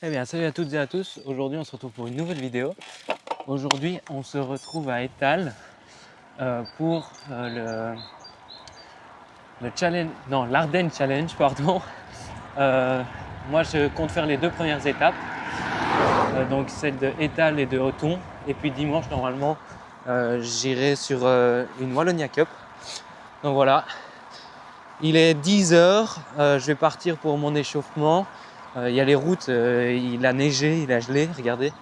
Eh bien, salut à toutes et à tous. Aujourd'hui, on se retrouve pour une nouvelle vidéo. Aujourd'hui, on se retrouve à Étal pour le challenge, non, l'Ardenne Challenge, pardon. Euh, Moi, je compte faire les deux premières étapes, donc celle de Étal et de Othon. Et puis dimanche, normalement, j'irai sur une Wallonia Cup. Donc voilà, il est 10 h. Je vais partir pour mon échauffement. Il y a les routes, il a neigé, il a gelé, regardez.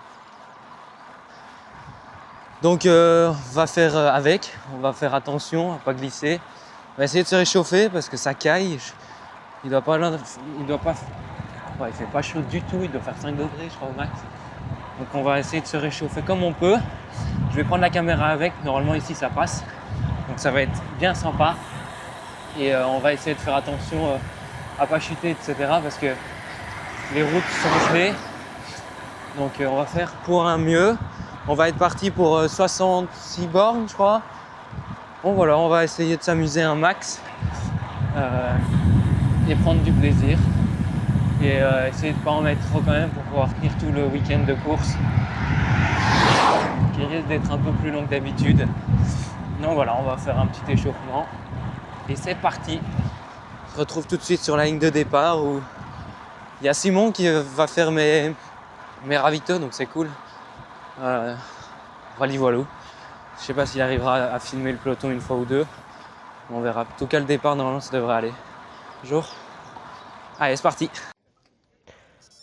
Donc on va faire avec, on va faire attention à pas glisser. On va essayer de se réchauffer parce que ça caille. Il doit pas, ouais, il fait pas chaud du tout, il doit faire 5 degrés je crois au max. Donc on va essayer de se réchauffer comme on peut. Je vais prendre la caméra avec, normalement ici ça passe. Donc ça va être bien sympa. Et on va essayer de faire attention à pas chuter, etc. parce que les routes sont gelées. Donc on va faire pour un mieux. On va être parti pour 66 bornes je crois. Bon voilà, on va essayer de s'amuser un max et prendre du plaisir et essayer de ne pas en mettre trop quand même pour pouvoir tenir tout le week-end de course qui risque d'être un peu plus long que d'habitude. Donc voilà, on va faire un petit échauffement et c'est parti. On se retrouve tout de suite sur la ligne de départ où il y a Simon qui va faire mes ravitaux, donc c'est cool. Voilà, voilou. Je sais pas s'il arrivera à filmer le peloton une fois ou deux. On verra. En tout cas, le départ, normalement, ça devrait aller. Bonjour. Allez, c'est parti.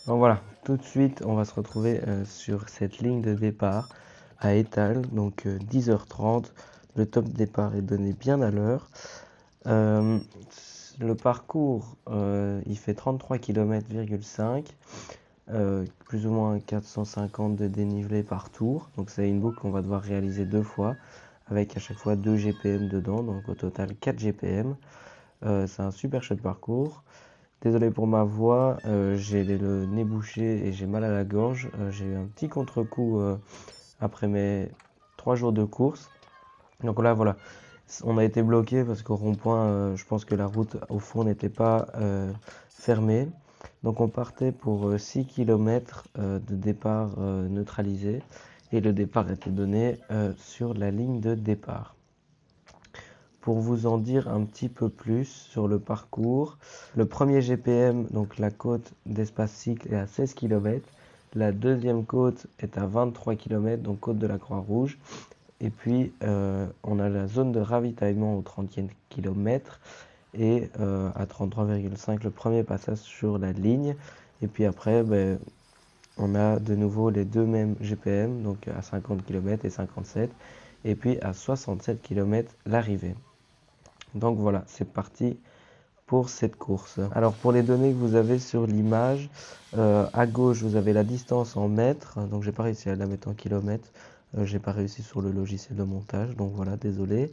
Donc voilà, tout de suite, on va se retrouver sur cette ligne de départ à Étal, donc 10h30. Le top départ est donné bien à l'heure. Le parcours, il fait 33 km,5 plus ou moins 450 de dénivelé par tour. Donc c'est une boucle qu'on va devoir réaliser 2 fois, avec à chaque fois 2 GPM dedans, donc au total 4 GPM. C'est un super chouette parcours. Désolé pour ma voix, j'ai le nez bouché et j'ai mal à la gorge. J'ai eu un petit contre-coup après mes 3 jours de course. Donc là, voilà, on a été bloqué parce qu'au rond-point, je pense que la route au fond n'était pas fermée. Donc on partait pour 6 km de départ neutralisé et le départ était donné sur la ligne de départ. Pour vous en dire un petit peu plus sur le parcours, le premier GPM, donc la côte d'Espace Cycle, est à 16 km. La deuxième côte est à 23 km, donc côte de la Croix-Rouge. Et puis, on a la zone de ravitaillement au 30e kilomètre et à 33,5 le premier passage sur la ligne. Et puis après, on a de nouveau les deux mêmes GPM, donc à 50 km et 57. Et puis à 67 km l'arrivée. Donc voilà, c'est parti pour cette course. Alors pour les données que vous avez sur l'image, à gauche vous avez la distance en mètres, donc j'ai pas réussi à la mettre en kilomètres, j'ai pas réussi sur le logiciel de montage, donc voilà, désolé.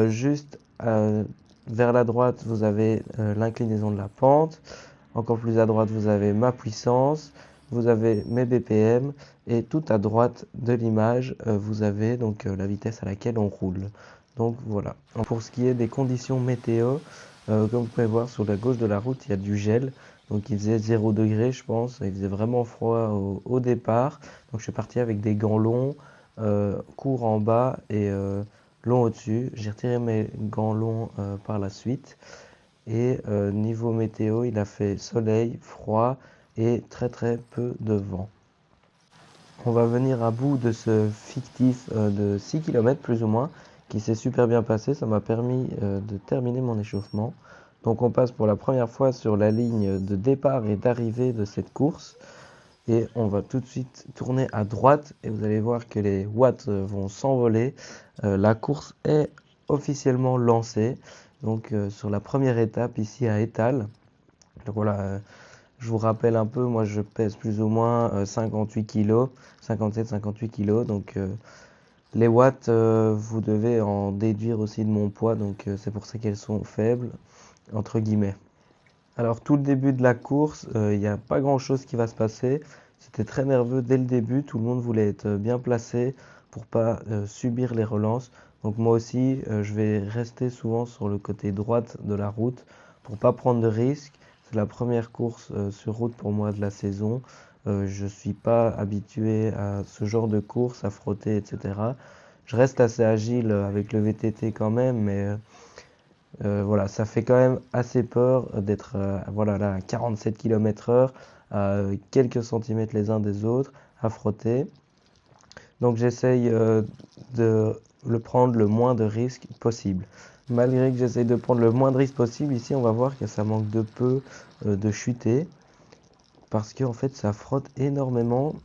Juste vers la droite vous avez l'inclinaison de la pente, encore plus à droite vous avez ma puissance, vous avez mes BPM et tout à droite de l'image vous avez donc la vitesse à laquelle on roule. Donc voilà. Pour ce qui est des conditions météo, comme vous pouvez voir sur la gauche de la route, il y a du gel. Donc il faisait 0 degré, je pense. Il faisait vraiment froid au départ. Donc je suis parti avec des gants longs, courts en bas et longs au-dessus. J'ai retiré mes gants longs par la suite. Et niveau météo, il a fait soleil, froid et très très peu de vent. On va venir à bout de ce fictif de 6 km plus ou moins, qui s'est super bien passé. Ça m'a permis de terminer mon échauffement. Donc on passe pour la première fois sur la ligne de départ et d'arrivée de cette course. Et on va tout de suite tourner à droite et vous allez voir que les watts vont s'envoler. La course est officiellement lancée. Donc sur la première étape ici à Étal. Donc voilà, je vous rappelle un peu, moi je pèse plus ou moins 58 kg, 57-58 kg, donc les watts, vous devez en déduire aussi de mon poids, donc c'est pour ça qu'elles sont faibles, entre guillemets. Alors tout le début de la course, il n'y a pas grand chose qui va se passer, c'était très nerveux dès le début, tout le monde voulait être bien placé pour pas subir les relances. Donc moi aussi, je vais rester souvent sur le côté droite de la route pour pas prendre de risques. C'est la première course sur route pour moi de la saison. Je suis pas habitué à ce genre de course, à frotter, etc. Je reste assez agile avec le VTT quand même, mais voilà, ça fait quand même assez peur d'être voilà, là, à 47 km/h, à quelques centimètres les uns des autres, à frotter. Donc j'essaye de le prendre le moins de risques possible. Malgré que j'essaye de prendre le moins de risques possible, ici on va voir que ça manque de peu de chuter. Parce que en fait ça frotte énormément.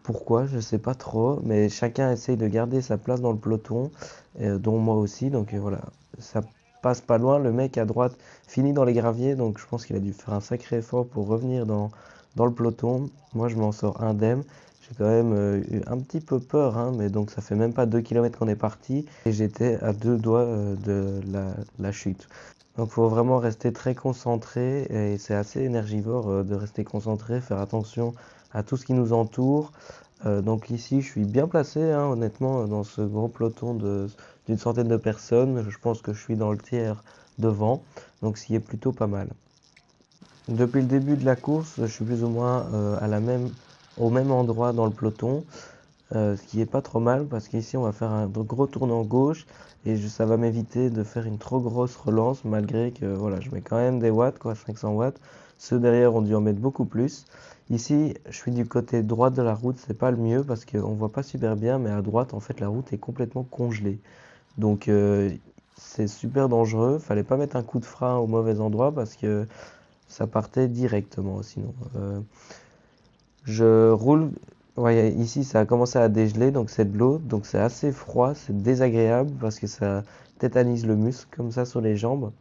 Pourquoi? Je sais pas trop, mais chacun essaye de garder sa place dans le peloton, dont moi aussi. Donc voilà, ça passe pas loin. Le mec à droite finit dans les graviers, donc je pense qu'il a dû faire un sacré effort pour revenir dans le peloton. Moi je m'en sors indemne. J'ai quand même eu un petit peu peur, hein, mais donc ça fait même pas 2 km qu'on est parti et j'étais à 2 doigts de la chute. Donc faut vraiment rester très concentré et c'est assez énergivore de rester concentré, faire attention à tout ce qui nous entoure. Donc ici je suis bien placé, hein, honnêtement, dans ce gros peloton d'une centaine de personnes. Je pense que je suis dans le tiers devant, donc ce qui est plutôt pas mal. Depuis le début de la course, je suis plus ou moins au même endroit dans le peloton. Ce qui est pas trop mal parce qu'ici on va faire un gros tournant gauche et ça va m'éviter de faire une trop grosse relance malgré que voilà, je mets quand même des watts, quoi, 500 watts. Ceux derrière ont dû en mettre beaucoup plus. Ici, je suis du côté droit de la route, c'est pas le mieux parce qu'on voit pas super bien, mais à droite, en fait, la route est complètement congelée. Donc c'est super dangereux. Fallait pas mettre un coup de frein au mauvais endroit parce que ça partait directement sinon. Je roule. Ouais, ici ça a commencé à dégeler, donc c'est de l'eau, donc c'est assez froid, c'est désagréable parce que ça tétanise le muscle comme ça sur les jambes.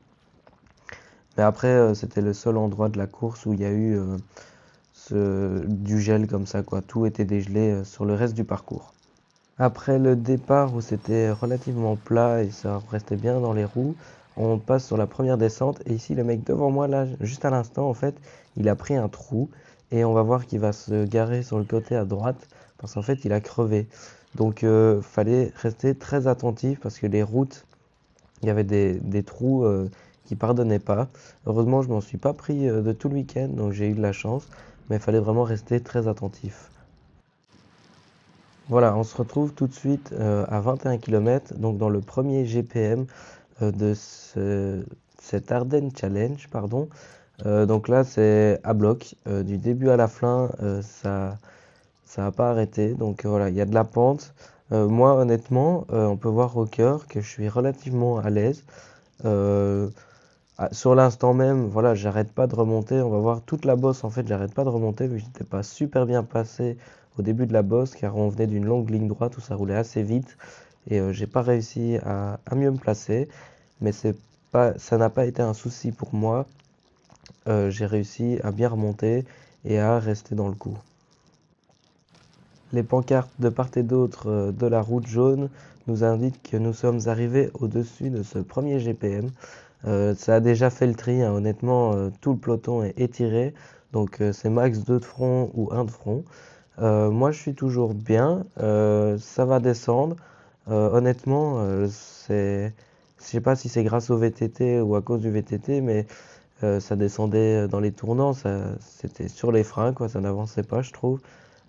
Mais après, c'était le seul endroit de la course où il y a eu du gel comme ça, quoi. Tout était dégelé sur le reste du parcours. Après le départ où c'était relativement plat et ça restait bien dans les roues, on passe sur la première descente et ici le mec devant moi là, juste à l'instant en fait, il a pris un trou et on va voir qu'il va se garer sur le côté à droite parce qu'en fait il a crevé. Donc fallait rester très attentif parce que les routes, il y avait des trous qui pardonnaient pas. Heureusement je m'en suis pas pris de tout le week-end donc j'ai eu de la chance, mais il fallait vraiment rester très attentif. Voilà, on se retrouve tout de suite à 21 km, donc dans le premier GPM cet Ardennes Challenge, pardon. Donc là, c'est à bloc, du début à la fin, ça n'a pas arrêté. Donc voilà, il y a de la pente. Moi, honnêtement, on peut voir au cœur que je suis relativement à l'aise. Euh, Sur l'instant même, voilà, j'arrête pas de remonter. On va voir toute la bosse. En fait, j'arrête pas de remonter vu que j'étais pas super bien passé au début de la bosse car on venait d'une longue ligne droite où ça roulait assez vite et j'ai pas réussi à mieux me placer. Mais ça n'a pas été un souci pour moi. J'ai réussi à bien remonter et à rester dans le coup. Les pancartes de part et d'autre de la route jaune nous indiquent que nous sommes arrivés au-dessus de ce premier GPM. Ça a déjà fait le tri, hein. Honnêtement, tout le peloton est étiré, donc c'est max 2 de front ou 1 de front. Moi, je suis toujours bien, ça va descendre. Honnêtement, je sais pas si c'est grâce au VTT ou à cause du VTT, mais ça descendait dans les tournants, c'était sur les freins, quoi, ça n'avançait pas, je trouve.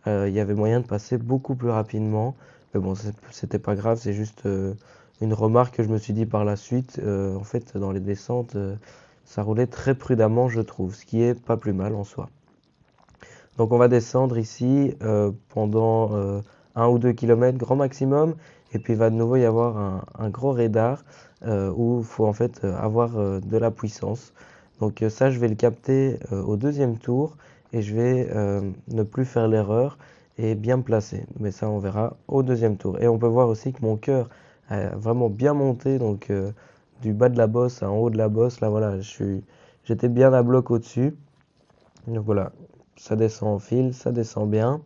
Il y avait moyen de passer beaucoup plus rapidement, mais bon, c'était pas grave, c'est juste une remarque que je me suis dit par la suite. En fait, dans les descentes, ça roulait très prudemment, je trouve, ce qui est pas plus mal en soi. Donc on va descendre ici pendant 1 ou 2 km grand maximum, et puis il va de nouveau y avoir un gros radar où il faut en fait avoir de la puissance. Donc ça je vais le capter au deuxième tour et je vais ne plus faire l'erreur et bien me placer. Mais ça on verra au deuxième tour. Et on peut voir aussi que mon cœur a vraiment bien monté, donc du bas de la bosse à en haut de la bosse, là voilà, j'étais bien à bloc au-dessus. Donc voilà, ça descend en fil, ça descend bien.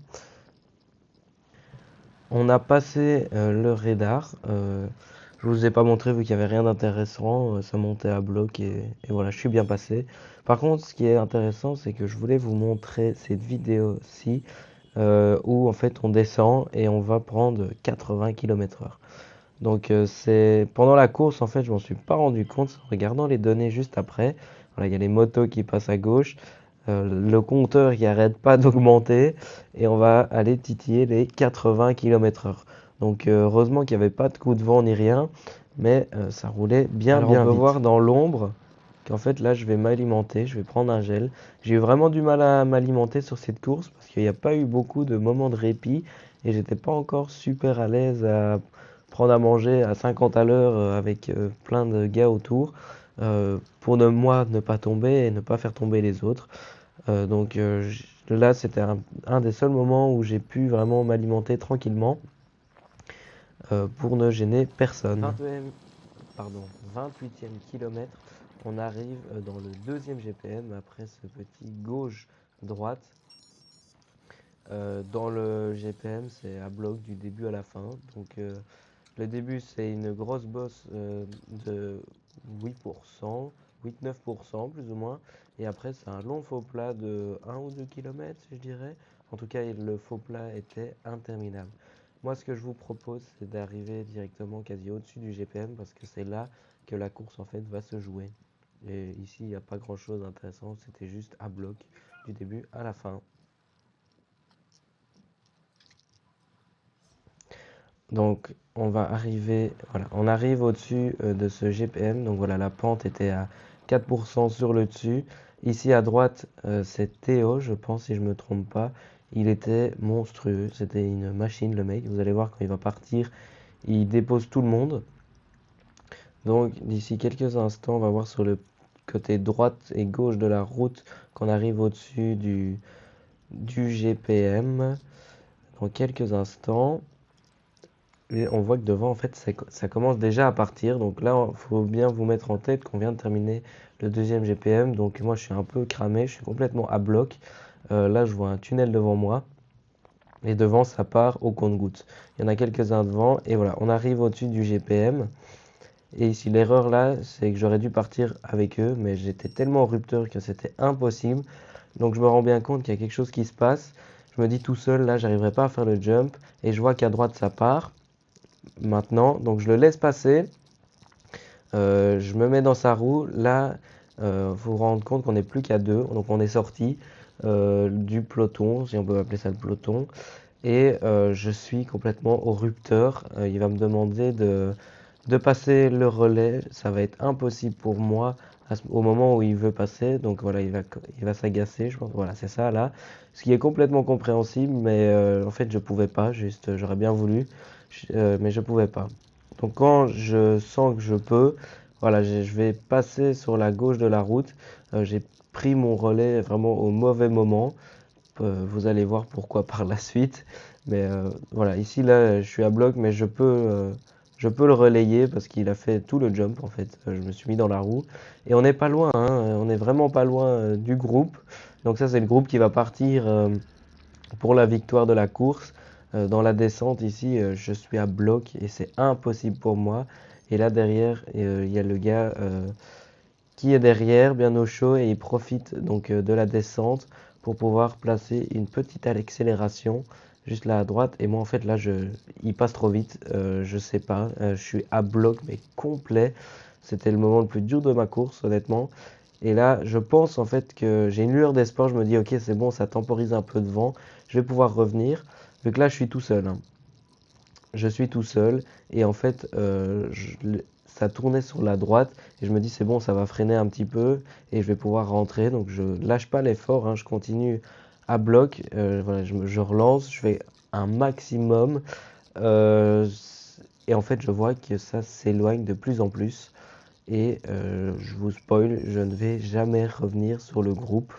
On a passé le radar. Je vous ai pas montré vu qu'il y avait rien d'intéressant. Ça montait à bloc et voilà, je suis bien passé. Par contre, ce qui est intéressant, c'est que je voulais vous montrer cette vidéo-ci où en fait on descend et on va prendre 80 km/h. Donc c'est pendant la course en fait, je m'en suis pas rendu compte en regardant les données juste après. Voilà, il y a les motos qui passent à gauche, le compteur qui arrête pas d'augmenter et on va aller titiller les 80 km/h. Donc heureusement qu'il n'y avait pas de coup de vent ni rien, mais ça roulait bien Alors on bien peut vite. voir Dans l'ombre qu'en fait là je vais m'alimenter, je vais prendre un gel. J'ai eu vraiment du mal à m'alimenter sur cette course parce qu'il n'y a pas eu beaucoup de moments de répit et j'étais pas encore super à l'aise à prendre à manger à 50 à l'heure avec plein de gars autour pour moi ne pas tomber et ne pas faire tomber les autres. Là c'était un des seuls moments où j'ai pu vraiment m'alimenter tranquillement pour ne gêner personne. 28e kilomètre, on arrive dans le deuxième GPM après ce petit gauche-droite. Dans le GPM, c'est à bloc du début à la fin. Donc le début, c'est une grosse bosse de 8%, 8-9% plus ou moins. Et après, c'est un long faux plat de 1 ou 2 km, je dirais. En tout cas, le faux plat était interminable. Moi, ce que je vous propose, c'est d'arriver directement quasi au-dessus du GPM parce que c'est là que la course en fait va se jouer. Et ici, il n'y a pas grand-chose d'intéressant, c'était juste à bloc du début à la fin. Donc, on arrive au-dessus de ce GPM. Donc voilà, la pente était à 4% sur le dessus. Ici à droite, c'est Théo, je pense, si je me trompe pas. Il était monstrueux, c'était une machine, le mec. Vous allez voir quand il va partir, il dépose tout le monde. Donc d'ici quelques instants, on va voir sur le côté droite et gauche de la route qu'on arrive au-dessus du GPM. Dans quelques instants. Et on voit que devant, en fait, ça commence déjà à partir. Donc là, il faut bien vous mettre en tête qu'on vient de terminer le deuxième GPM. Donc moi, je suis un peu cramé, je suis complètement à bloc. Là, je vois un tunnel devant moi. Et devant, ça part au compte-gouttes. Il y en a quelques-uns devant. Et voilà, on arrive au-dessus du GPM. Et ici, l'erreur là, c'est que j'aurais dû partir avec eux. Mais j'étais tellement en rupteur que c'était impossible. Donc je me rends bien compte qu'il y a quelque chose qui se passe. Je me dis tout seul, là, j'arriverai pas à faire le jump. Et je vois qu'à droite, ça part maintenant, donc je le laisse passer, je me mets dans sa roue, là, vous vous rendre compte qu'on n'est plus qu'à deux, donc on est sorti du peloton, si on peut appeler ça le peloton, et je suis complètement au rupteur, il va me demander de passer le relais, ça va être impossible pour moi au moment où il veut passer, donc voilà, il va s'agacer, je pense, voilà, c'est ça là, ce qui est complètement compréhensible, mais en fait je pouvais pas, juste j'aurais bien voulu, mais je pouvais pas. Donc quand je sens que je peux, voilà, je vais passer sur la gauche de la route. J'ai pris mon relais vraiment au mauvais moment. Vous allez voir pourquoi par la suite. Mais voilà, ici là, je suis à bloc, mais je peux le relayer parce qu'il a fait tout le jump en fait. Je me suis mis dans la roue et on n'est pas loin, hein, on n'est vraiment pas loin du groupe. Donc ça, c'est le groupe qui va partir pour la victoire de la course. Dans la descente ici, je suis à bloc et c'est impossible pour moi. Et là derrière, il y a le gars qui est derrière, bien au chaud, et il profite donc de la descente pour pouvoir placer une petite accélération juste là à droite. Et moi en fait là, il passe trop vite, je sais pas, je suis à bloc mais complet. C'était le moment le plus dur de ma course honnêtement. Et là, je pense en fait que j'ai une lueur d'espoir. Je me dis, ok, c'est bon, ça temporise un peu de vent. Je vais pouvoir revenir. Vu que là, je suis tout seul, hein. Je suis tout seul. Et en fait, ça tournait sur la droite. Et je me dis, c'est bon, ça va freiner un petit peu. Et je vais pouvoir rentrer. Donc, je lâche pas l'effort, hein. Je continue à bloc. Voilà, je relance. Je fais un maximum. Euh, et en fait, je vois que ça s'éloigne de plus en plus. Et je vous spoil, je ne vais jamais revenir sur le groupe.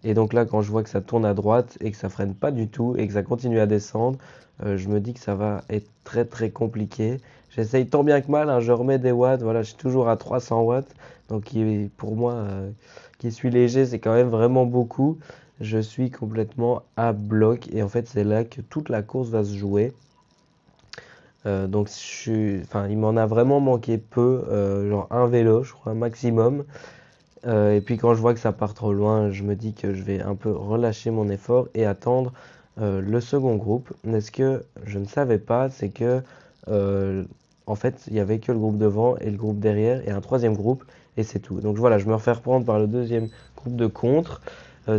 Et donc là, quand je vois que ça tourne à droite et que ça freine pas du tout et que ça continue à descendre, je me dis que ça va être très très compliqué. J'essaye tant bien que mal, hein, je remets des watts, voilà, je suis toujours à 300 watts. Donc pour moi, qui suis léger, c'est quand même vraiment beaucoup. Je suis complètement à bloc et en fait, c'est là que toute la course va se jouer. Donc il m'en a vraiment manqué peu, genre un vélo, je crois, maximum. Et puis quand je vois que ça part trop loin, je me dis que je vais un peu relâcher mon effort et attendre le second groupe. Mais ce que je ne savais pas, c'est que euh, en fait, il y avait que le groupe devant et le groupe derrière et un troisième groupe. et c'est tout. Donc voilà, je me refais reprendre par le deuxième groupe de contre.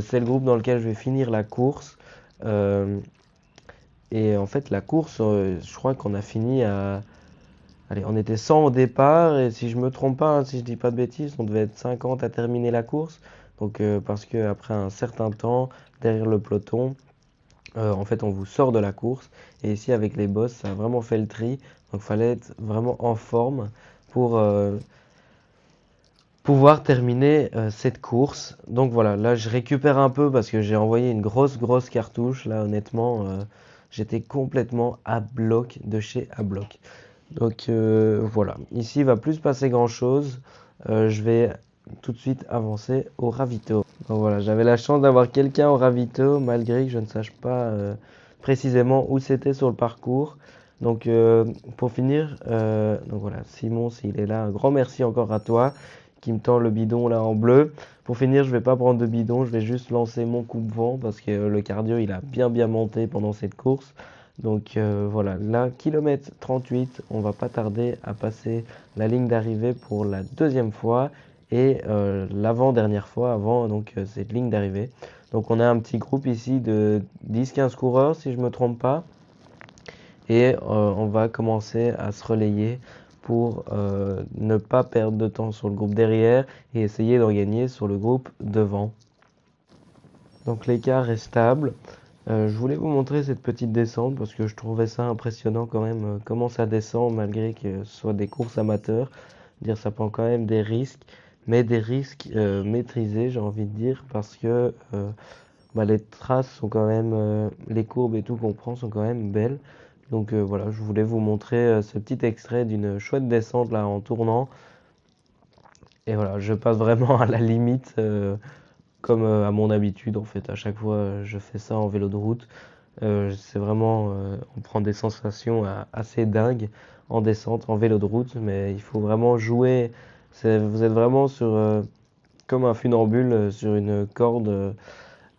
C'est le groupe dans lequel je vais finir la course. Euh, et en fait, la course, je crois qu'on a fini à... Allez, on était 100 au départ, et si je me trompe pas, hein, si je dis pas de bêtises, on devait être 50 à terminer la course. Donc parce que après un certain temps, derrière le peloton, en fait, on vous sort de la course. Et ici, avec les boss, ça a vraiment fait le tri. Donc, fallait être vraiment en forme pour pouvoir terminer cette course. Donc voilà, là, je récupère un peu parce que j'ai envoyé une grosse cartouche. Là, honnêtement, j'étais complètement à bloc de chez à bloc. Donc voilà, ici, il va plus se passer grand-chose. Je vais tout de suite avancer au ravito. Donc voilà, j'avais la chance d'avoir quelqu'un au ravito, malgré que je ne sache pas précisément où c'était sur le parcours. Donc pour finir, donc voilà, Simon, s'il est là, un grand merci encore à toi qui me tend le bidon là en bleu. Pour finir, je vais pas prendre de bidon, je vais juste lancer mon coupe-vent parce que le cardio il a bien monté pendant cette course. Donc voilà, là, kilomètre 38, on va pas tarder à passer la ligne d'arrivée pour la deuxième fois et l'avant-dernière fois avant donc cette ligne d'arrivée. Donc on a un petit groupe ici de 10-15 coureurs si je me trompe pas et on va commencer à se relayer pour ne pas perdre de temps sur le groupe derrière et essayer d'en gagner sur le groupe devant. Donc l'écart est stable. Je voulais vous montrer cette petite descente parce que je trouvais ça impressionnant quand même comment ça descend malgré que ce soit des courses amateurs. Dire ça prend quand même des risques, mais des risques maîtrisés, j'ai envie de dire, parce que bah, les traces sont quand même, les courbes et tout qu'on prend sont quand même belles. Donc voilà, je voulais vous montrer ce petit extrait d'une chouette descente là en tournant. Et voilà, je passe vraiment à la limite, comme à mon habitude en fait. À chaque fois, je fais ça en vélo de route. C'est vraiment, on prend des sensations assez dingues en descente, en vélo de route, mais il faut vraiment jouer. Vous êtes vraiment sur, comme un funambule sur une corde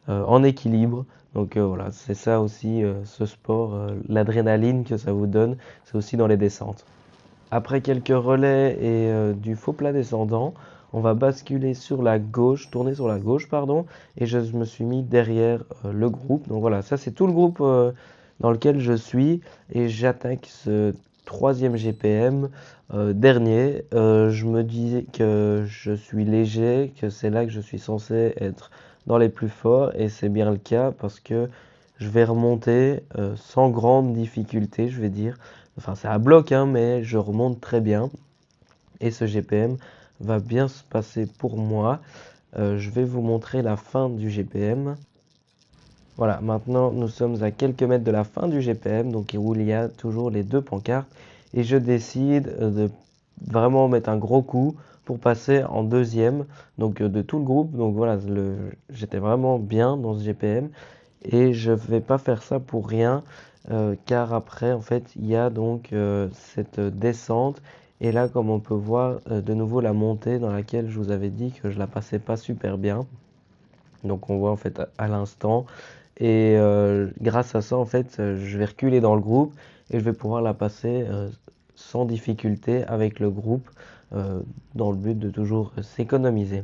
en équilibre. Donc voilà, c'est ça aussi ce sport, l'adrénaline que ça vous donne, c'est aussi dans les descentes. Après quelques relais et du faux plat descendant, on va basculer sur la gauche, tourner sur la gauche, pardon, et je me suis mis derrière le groupe. Donc voilà, ça c'est tout le groupe dans lequel je suis et j'attaque ce troisième GPM dernier. Je me dis que je suis léger, que c'est là que je suis censé être dans les plus forts et c'est bien le cas parce que je vais remonter sans grande difficulté, je vais dire. Enfin, c'est à bloc, hein, mais je remonte très bien. Et ce GPM va bien se passer pour moi. Je vais vous montrer la fin du GPM. Voilà, maintenant nous sommes à quelques mètres de la fin du GPM, donc où il y a toujours les deux pancartes. Et je décide de vraiment mettre un gros coup pour passer en deuxième, donc de tout le groupe. Donc voilà, j'étais vraiment bien dans ce GPM. Et je vais pas faire ça pour rien, car après, en fait, il y a donc cette descente. Et là, comme on peut voir, de nouveau la montée dans laquelle je vous avais dit que je la passais pas super bien. Donc on voit en fait à l'instant. Et grâce à ça, en fait, je vais reculer dans le groupe et je vais pouvoir la passer sans difficulté avec le groupe, dans le but de toujours s'économiser.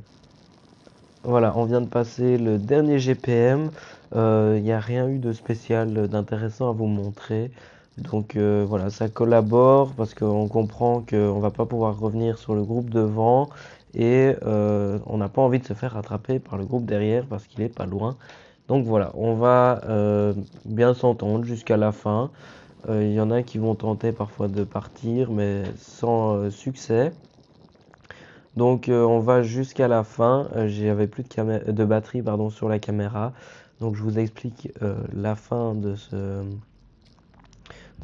Voilà, on vient de passer le dernier GPM. Il n'y a rien eu de spécial, d'intéressant à vous montrer. Donc voilà, ça collabore parce qu'on comprend qu'on va pas pouvoir revenir sur le groupe devant et on n'a pas envie de se faire rattraper par le groupe derrière parce qu'il est pas loin. Donc voilà, on va bien s'entendre jusqu'à la fin. Il y en a qui vont tenter parfois de partir, mais sans succès. Donc on va jusqu'à la fin. J'avais plus de batterie pardon, sur la caméra. Donc je vous explique la fin de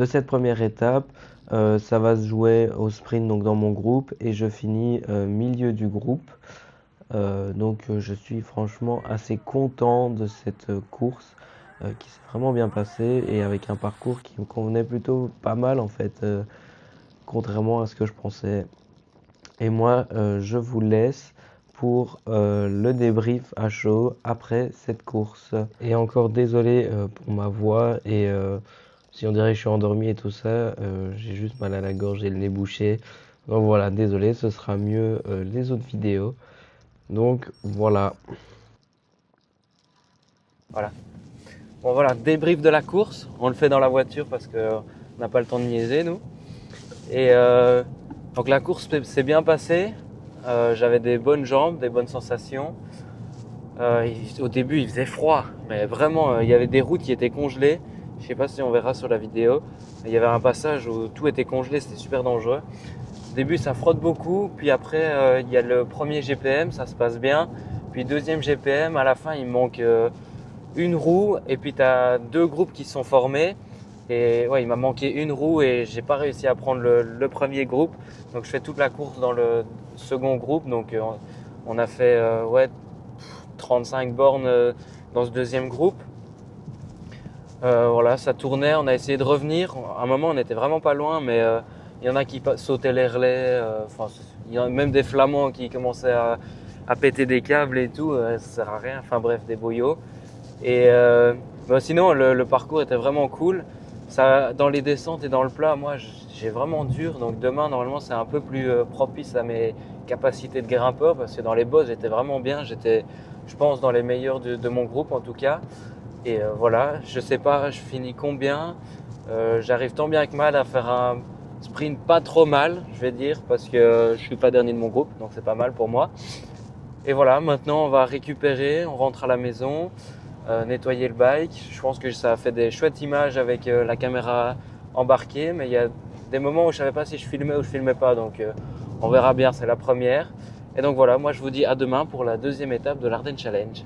cette première étape. Ça va se jouer au sprint donc dans mon groupe et je finis milieu du groupe. Donc je suis franchement assez content de cette course qui s'est vraiment bien passée et avec un parcours qui me convenait plutôt pas mal en fait, contrairement à ce que je pensais. Et moi, je vous laisse pour le débrief à chaud après cette course. Et encore désolé pour ma voix et si on dirait que je suis endormi et tout ça, j'ai juste mal à la gorge et le nez bouché. Donc voilà, désolé, ce sera mieux les autres vidéos. Donc voilà. Voilà. Bon voilà, débrief de la course. On le fait dans la voiture parce qu'on n'a pas le temps de niaiser nous. Et donc la course s'est bien passée. J'avais des bonnes jambes, des bonnes sensations. Au début il faisait froid, mais vraiment il y avait des routes qui étaient congelées. Je sais pas si on verra sur la vidéo. Il y avait un passage où tout était congelé, c'était super dangereux. Au début ça frotte beaucoup, puis après il y a le premier GPM, ça se passe bien. Puis deuxième GPM, à la fin il manque une roue et puis tu as deux groupes qui sont formés. Et ouais, il m'a manqué une roue et j'ai pas réussi à prendre le premier groupe. Donc je fais toute la course dans le second groupe. Donc on a fait 35 bornes dans ce deuxième groupe. Voilà, ça tournait, on a essayé de revenir. À un moment, on était vraiment pas loin, mais il y en a qui sautaient les relais. Il y a même des Flamands qui commençaient à péter des câbles et tout. Ça sert à rien. Enfin bref, des boyaux. Et sinon, le parcours était vraiment cool. Ça, dans les descentes et dans le plat, moi, j'ai vraiment dur. Donc demain, normalement, c'est un peu plus propice à mes capacités de grimpeur parce que dans les bosses, j'étais vraiment bien. J'étais, je pense, dans les meilleurs de mon groupe en tout cas. Et voilà, je sais pas, je finis combien. J'arrive tant bien que mal à faire un sprint pas trop mal, je vais dire, parce que je suis pas dernier de mon groupe, donc c'est pas mal pour moi. Et voilà, maintenant on va récupérer, on rentre à la maison, nettoyer le bike. Je pense que ça a fait des chouettes images avec la caméra embarquée, mais il y a des moments où je savais pas si je filmais ou je filmais pas, donc on verra bien, c'est la première. Et donc voilà, moi je vous dis à demain pour la deuxième étape de l'Ardenne Challenge.